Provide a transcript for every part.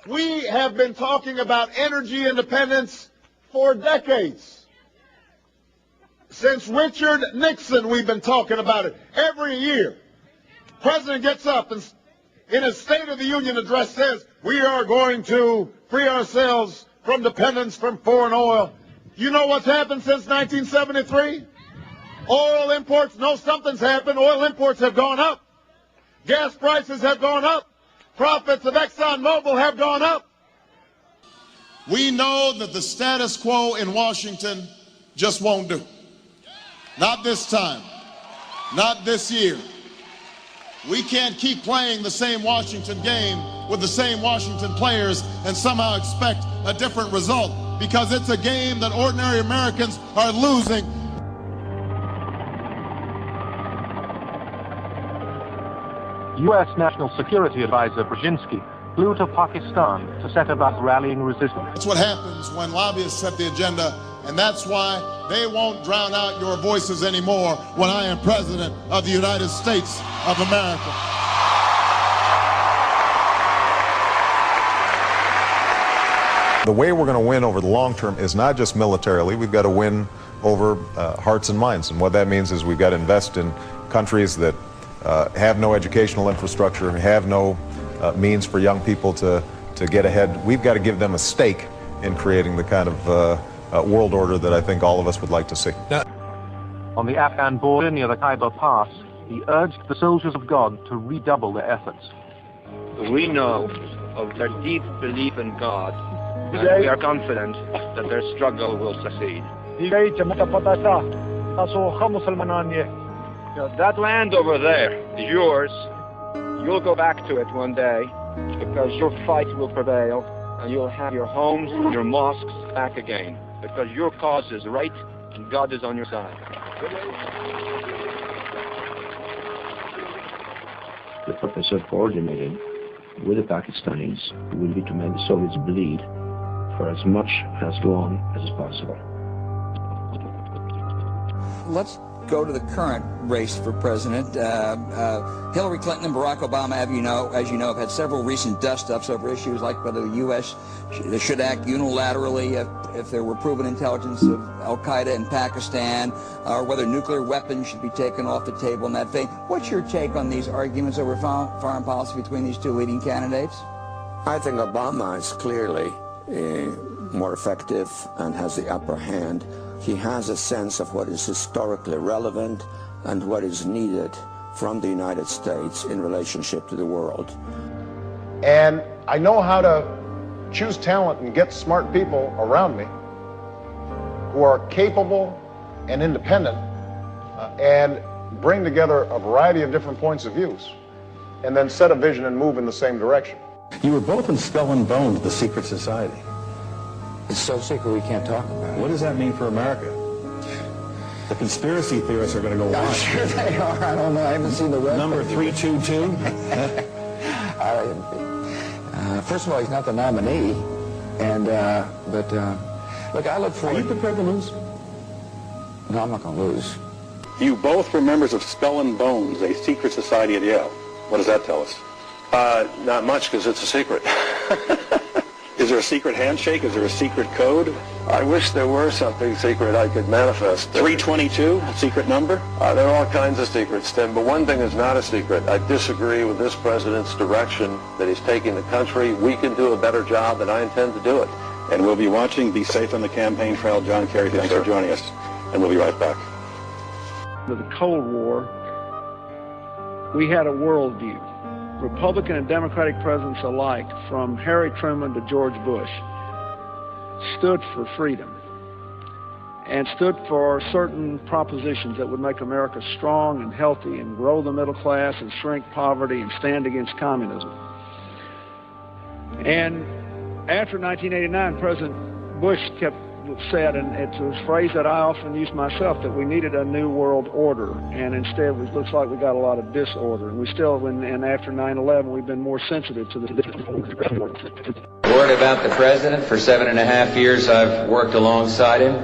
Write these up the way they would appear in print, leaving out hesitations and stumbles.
We have been talking about energy independence for decades. Since Richard Nixon, we've been talking about it every year. The president gets up and in his State of the Union address says, we are going to free ourselves from dependence from foreign oil. You know what's happened since 1973? Oil imports, no, something's happened. Oil imports have gone up. Gas prices have gone up. Profits of ExxonMobil have gone up. We know that the status quo in Washington just won't do. Not this time. Not this year. We can't keep playing the same Washington game with the same Washington players and somehow expect a different result, because it's a game that ordinary Americans are losing. U.S. National Security Advisor Brzezinski flew to Pakistan to set about rallying resistance. That's what happens when lobbyists set the agenda, and that's why they won't drown out your voices anymore when I am President of the United States of America. The way we're going to win over the long term is not just militarily. We've got to win over hearts and minds, and what that means is we've got to invest in countries that have no educational infrastructure, have no means for young people to get ahead. We've got to give them a stake in creating the kind of world order that I think all of us would like to see. On the Afghan border near the Khyber Pass, he urged the soldiers of God to redouble their efforts. We know of their deep belief in God, and we are confident that their struggle will succeed. That land over there is yours. You'll go back to it one day, because your fight will prevail, and you'll have your homes and your mosques back again, because your cause is right and God is on your side. The purpose of coordinating with the Pakistanis will be to make the Soviets bleed for as long as possible. Let's go to the current race for president. Hillary Clinton and Barack Obama, as you know, have had several recent dust-ups over issues like whether the U.S. should act unilaterally if there were proven intelligence of al-Qaeda in Pakistan, or whether nuclear weapons should be taken off the table in that vein. What's your take on these arguments over foreign policy between these two leading candidates? I think Obama is clearly more effective and has the upper hand. He has a sense of what is historically relevant and what is needed from the United States in relationship to the world. And I know how to choose talent and get smart people around me who are capable and independent and bring together a variety of different points of views and then set a vision and move in the same direction. You were both in Skull and Bones, the secret society. It's so secret we can't talk about it. What does that mean for America? The conspiracy theorists are going to go wild. I'm sure they are. I don't know. I haven't seen the web. Number 322? First of all, he's not the nominee. And, look, I look forward... Are you prepared to lose? No, I'm not going to lose. You both were members of Skull and Bones, a secret society at Yale. What does that tell us? Not much, because it's a secret. Is there a secret handshake? Is there a secret code? I wish there were something secret I could manifest. 322, a secret number? There are all kinds of secrets, Tim, but one thing is not a secret. I disagree with this president's direction that he's taking the country. We can do a better job, and I intend to do it. And we'll be watching. Be safe on the campaign trail. John Kerry, thanks for joining us. And we'll be right back. With the Cold War, we had a worldview. Republican and Democratic presidents alike, from Harry Truman to George Bush, stood for freedom and stood for certain propositions that would make America strong and healthy and grow the middle class and shrink poverty and stand against communism. And after 1989, President Bush said, and it's a phrase that I often use myself, that we needed a new world order, and instead it looks like we got a lot of disorder. And we still, and after 9/11, we've been more sensitive to the Word about the president. For 7.5 years I've worked alongside him,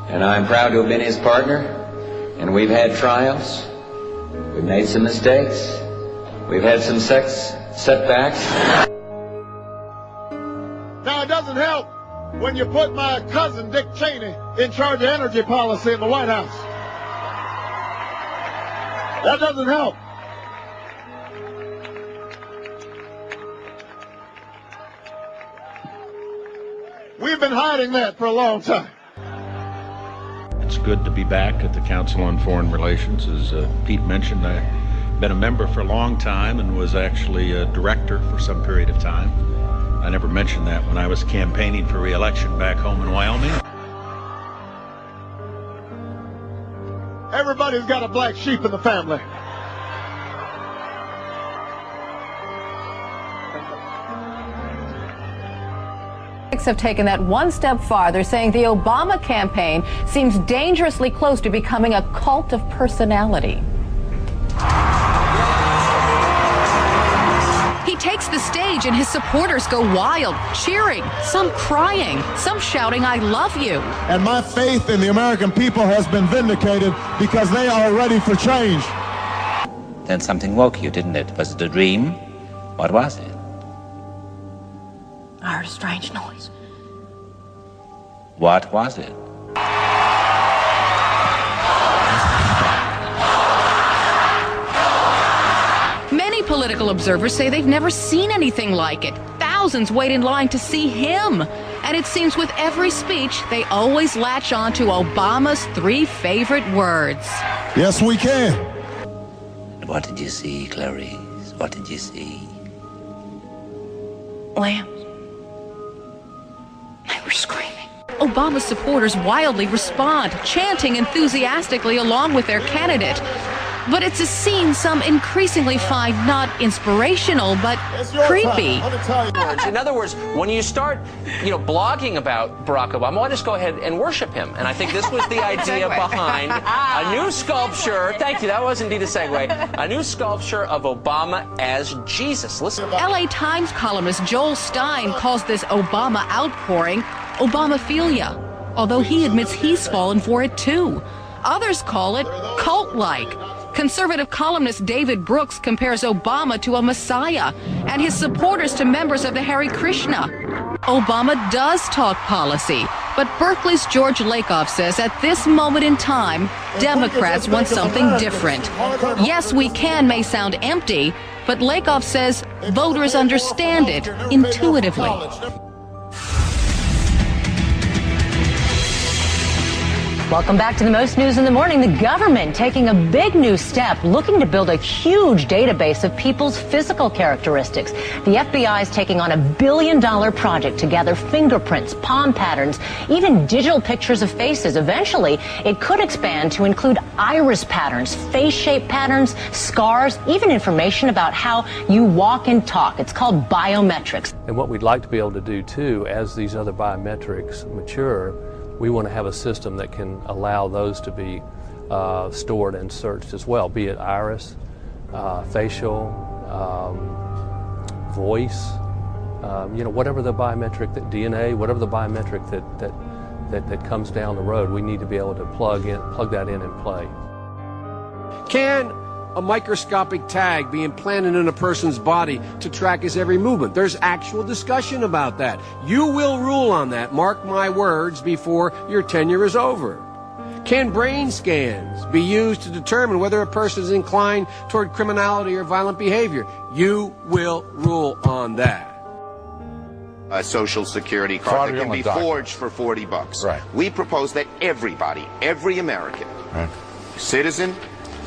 and I'm proud to have been his partner. And we've had triumphs, we've made some mistakes, we've had some setbacks. doesn't help when you put my cousin Dick Cheney in charge of energy policy in the White House. That doesn't help. We've been hiding that for a long time. It's good to be back at the Council on Foreign Relations. As Pete mentioned, I've been a member for a long time and was actually a director for some period of time. I never mentioned that when I was campaigning for re-election back home in Wyoming. Everybody's got a black sheep in the family. Have taken that one step farther, saying the Obama campaign seems dangerously close to becoming a cult of personality. He takes the stage and his supporters go wild, cheering, some crying, some shouting, "I love you." And my faith in the American people has been vindicated because they are ready for change. Then something woke you, didn't it? Was it a dream? What was it? I heard a strange noise. What was it? Many political observers say they've never seen anything like it. Thousands wait in line to see him. And it seems with every speech, they always latch on to Obama's 3 favorite words. Yes, we can. What did you see, Clarice? What did you see? Lambs. They were screaming. Obama's supporters wildly respond, chanting enthusiastically along with their candidate. But it's a scene some increasingly find not inspirational, but creepy. In other words, when you start, blogging about Barack Obama, why just go ahead and worship him? And I think this was the idea behind a new sculpture. Thank you. That was indeed a segue. A new sculpture of Obama as Jesus. Listen. LA Times columnist Joel Stein calls this Obama outpouring Obamaphilia, although he admits he's fallen for it too. Others call it cult-like. Conservative columnist David Brooks compares Obama to a messiah and his supporters to members of the Hare Krishna. Obama does talk policy, but Berkeley's George Lakoff says at this moment in time, Democrats want something different. Yes, we can may sound empty, but Lakoff says voters understand it intuitively. Welcome back to the most news in the morning. The government taking a big new step, looking to build a huge database of people's physical characteristics. The FBI is taking on $1 billion project to gather fingerprints, palm patterns, even digital pictures of faces. Eventually, it could expand to include iris patterns, face shape patterns, scars, even information about how you walk and talk. It's called biometrics. And what we'd like to be able to do, too, as these other biometrics mature, we want to have a system that can allow those to be stored and searched as well, be it iris, facial, voice, whatever the biometric, that DNA, whatever the biometric that comes down the road, we need to be able to plug that in and play. Can a microscopic tag be implanted in a person's body to track his every movement? There's actual discussion about that. You will rule on that, mark my words, before your tenure is over. Can brain scans be used to determine whether a person is inclined toward criminality or violent behavior? You will rule on that. A social security card that can be forged for $40. Right. We propose that everybody, every American, citizen,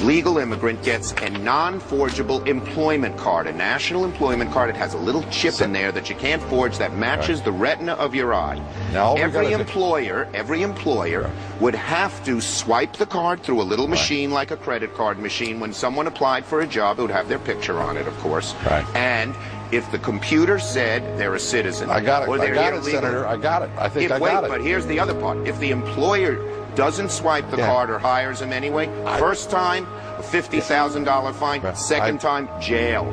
legal immigrant, gets a non-forgeable employment card, a national employment card. It has a little chip in there that you can't forge that matches the retina of your eye. Now, every employer would have to swipe the card through a little machine like a credit card machine. When someone applied for a job, it would have their picture on it, of course. Right. And if the computer said they're a citizen, I got it. or they're I got it, illegal, Senator. I got it. I think I got it. But here's the other part. If the employer doesn't swipe the card or hires him anyway, first time, a $50,000 fine. Second time, jail.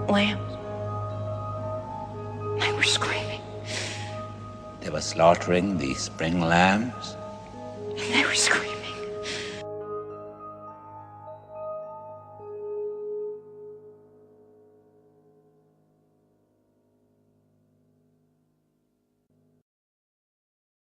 Lambs. They were screaming. They were slaughtering the spring lambs. They were screaming.